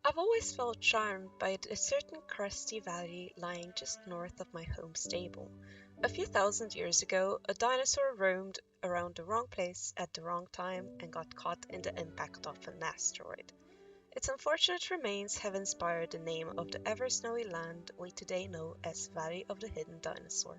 I've always felt charmed by a certain crusty valley lying just north of my home stable. A few thousand years ago, a dinosaur roamed around the wrong place at the wrong time and got caught in the impact of an asteroid. Its unfortunate remains have inspired the name of the ever snowy land we today know as Valley of the Hidden Dinosaur.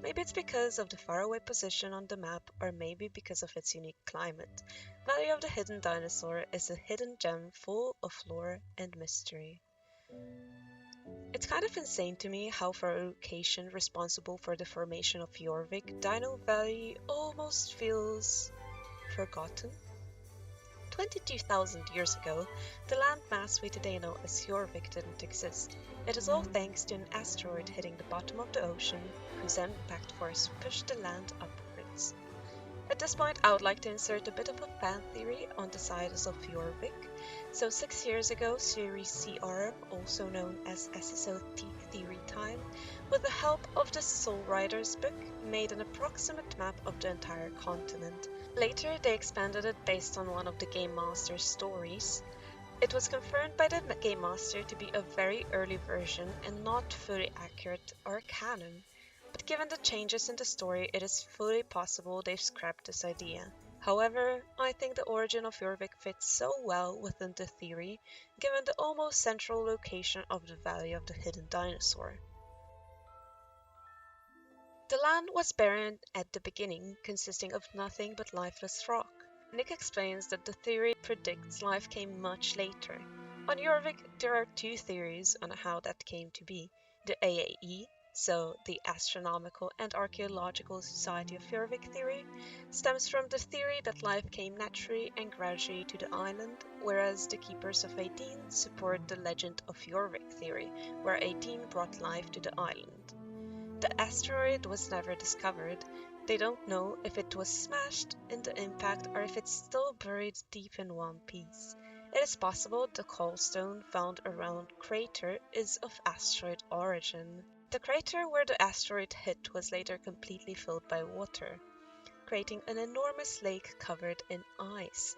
Maybe it's because of the faraway position on the map, or maybe because of its unique climate. Valley of the Hidden Dinosaur is a hidden gem full of lore and mystery. It's kind of insane to me how for a location responsible for the formation of Jorvik, Dino Valley almost feels forgotten. 22,000 years ago, the landmass we today know as Jorvik didn't exist. It is all thanks to an asteroid hitting the bottom of the ocean, whose impact force pushed the land upwards. At this point, I would like to insert a bit of a fan theory on the size of Jorvik. So 6 years ago, Series CR, also known as SSOT Theory Time, with the help of the Soul Riders book, made an approximate map of the entire continent. Later, they expanded it based on one of the Game Master's stories. It was confirmed by the Game Master to be a very early version and not fully accurate or canon. But given the changes in the story, it is fully possible they've scrapped this idea. However, I think the origin of Jorvik fits so well within the theory, given the almost central location of the Valley of the Hidden Dinosaur. The land was barren at the beginning, consisting of nothing but lifeless rock. Nick explains that the theory predicts life came much later. On Jorvik, there are two theories on how that came to be. The AAE, so the Astronomical and Archaeological Society of Jorvik theory, stems from the theory that life came naturally and gradually to the island, whereas the Keepers of Aideen support the Legend of Jorvik theory, where Aideen brought life to the island. The asteroid was never discovered. They don't know if it was smashed in the impact or if it's still buried deep in one piece. It is possible the coalstone found around crater is of asteroid origin. The crater where the asteroid hit was later completely filled by water, creating an enormous lake covered in ice.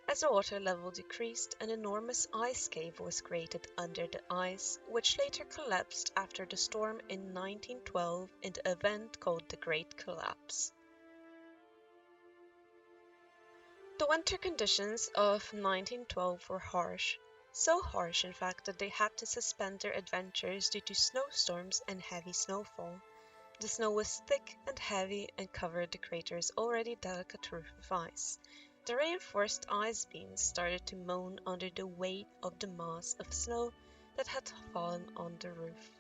As the water level decreased, an enormous ice cave was created under the ice, which later collapsed after the storm in 1912 in the event called the Great Collapse. The winter conditions of 1912 were harsh, so harsh in fact that they had to suspend their adventures due to snowstorms and heavy snowfall. The snow was thick and heavy and covered the crater's already delicate roof of ice. The reinforced ice beams started to moan under the weight of the mass of snow that had fallen on the roof.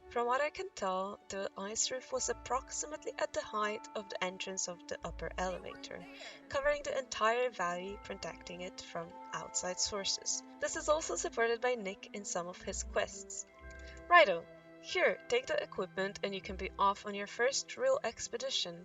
From what I can tell, the ice roof was approximately at the height of the entrance of the upper elevator, covering the entire valley, protecting it from outside sources. This is also supported by Nick in some of his quests. Righto, here, take the equipment and you can be off on your first real expedition.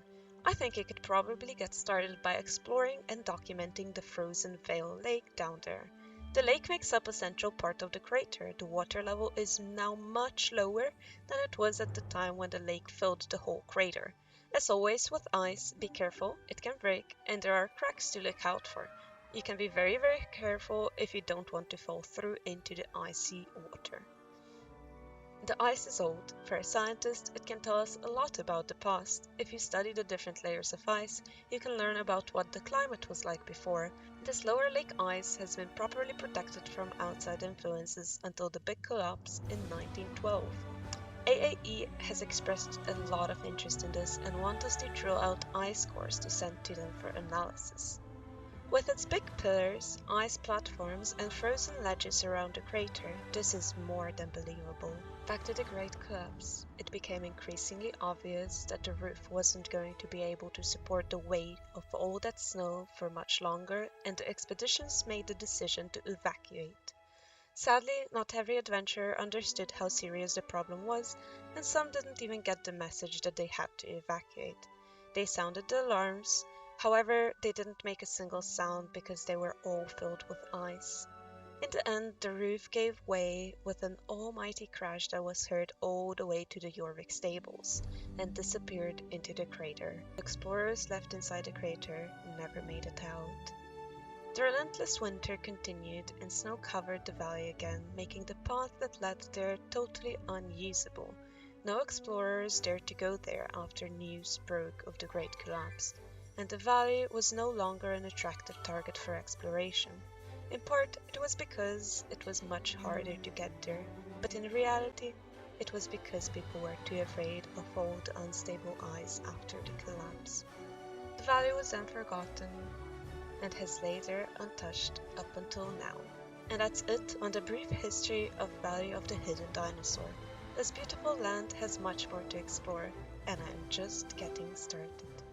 I think you could probably get started by exploring and documenting the frozen Veil Lake down there. The lake makes up a central part of the crater. The water level is now much lower than it was at the time when the lake filled the whole crater. As always with ice, be careful, it can break, and there are cracks to look out for. You can be very careful if you don't want to fall through into the icy water. The ice is old. For a scientist, it can tell us a lot about the past. If you study the different layers of ice, you can learn about what the climate was like before. This lower lake ice has been properly protected from outside influences until the big collapse in 1912. AAE has expressed a lot of interest in this and want us to drill out ice cores to send to them for analysis. With its big pillars, ice platforms, and frozen ledges around the crater, this is more than believable. Back to the Great Collapse, it became increasingly obvious that the roof wasn't going to be able to support the weight of all that snow for much longer, and the expeditions made the decision to evacuate. Sadly, not every adventurer understood how serious the problem was, and some didn't even get the message that they had to evacuate. They sounded the alarms. However, they didn't make a single sound because they were all filled with ice. In the end, the roof gave way with an almighty crash that was heard all the way to the Jorvik stables and disappeared into the crater. Explorers left inside the crater never made it out. The relentless winter continued, and snow covered the valley again, making the path that led there totally unusable. No explorers dared to go there after news broke of the great collapse, and the valley was no longer an attractive target for exploration. In part, it was because it was much harder to get there, but in reality, it was because people were too afraid of all the unstable ice after the collapse. The valley was then forgotten and has laid there untouched up until now. And that's it on the brief history of Valley of the Hidden Dinosaur. This beautiful land has much more to explore, and I'm just getting started.